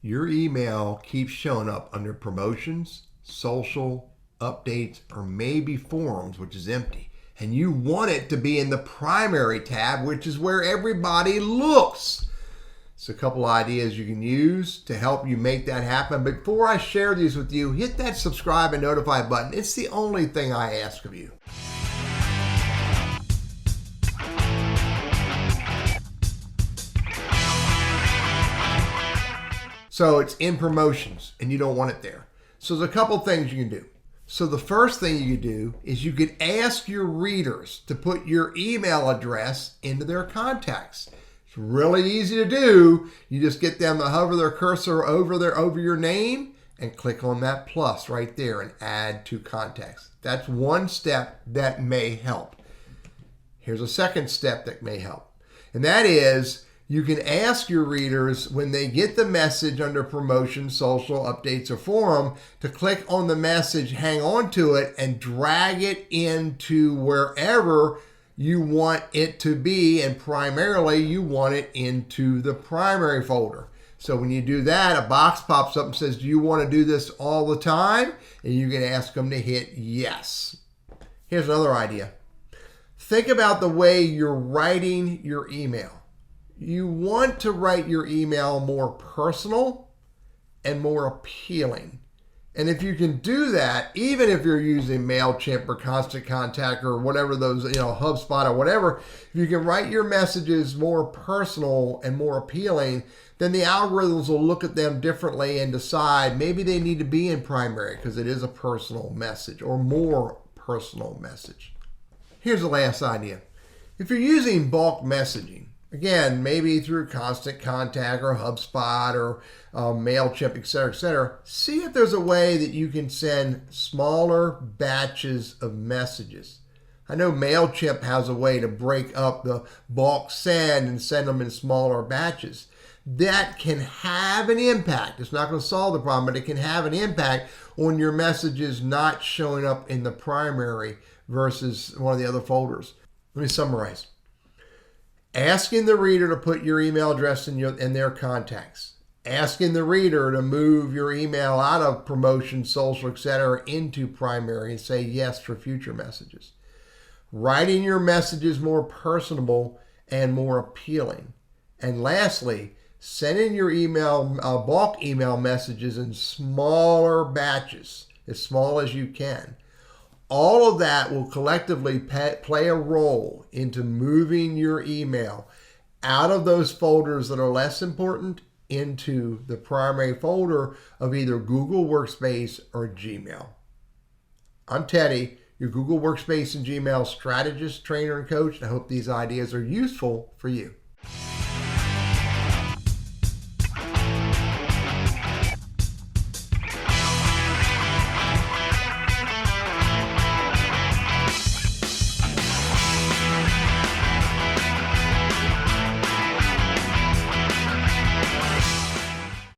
your email keeps showing up under promotions, social, updates, or maybe forums, which is empty. And you want it to be in the primary tab, which is where everybody looks. So a couple ideas you can use to help you make that happen. But before I share these with you, hit that subscribe and notify button. It's the only thing I ask of you. So it's in promotions and you don't want it there. So there's a couple things you can do. So the first thing you can do is you could ask your readers to put your email address into their contacts. It's really easy to do. You just get them to hover their cursor over your name and click on that plus right there and add to contacts. That's one step that may help. Here's a second step that may help. And that is you can ask your readers when they get the message under promotion, social, updates, or forum to click on the message, hang on to it, and drag it into wherever you want it to be. And primarily, you want it into the primary folder. So when you do that, a box pops up and says, do you want to do this all the time? And you can ask them to hit yes. Here's another idea. Think about the way you're writing your email. You want to write your email more personal and more appealing. And if you can do that, even if you're using MailChimp or Constant Contact or whatever those, HubSpot or whatever, if you can write your messages more personal and more appealing, then the algorithms will look at them differently and decide maybe they need to be in primary because it is a personal message or more personal message. Here's the last idea. If you're using bulk messaging, again, maybe through Constant Contact or HubSpot or MailChimp, et cetera, see if there's a way that you can send smaller batches of messages. I know MailChimp has a way to break up the bulk send and send them in smaller batches. That can have an impact. It's not going to solve the problem, but it can have an impact on your messages not showing up in the primary versus one of the other folders. Let me summarize. Asking the reader to put your email address in their contacts. Asking the reader to move your email out of promotion, social, etc. into primary and say yes for future messages. Writing your messages more personable and more appealing. And lastly, sending your bulk email messages in smaller batches, as small as you can. All of that will collectively play a role into moving your email out of those folders that are less important into the primary folder of either Google Workspace or Gmail. I'm Teddy, your Google Workspace and Gmail strategist, trainer, and coach, and I hope these ideas are useful for you.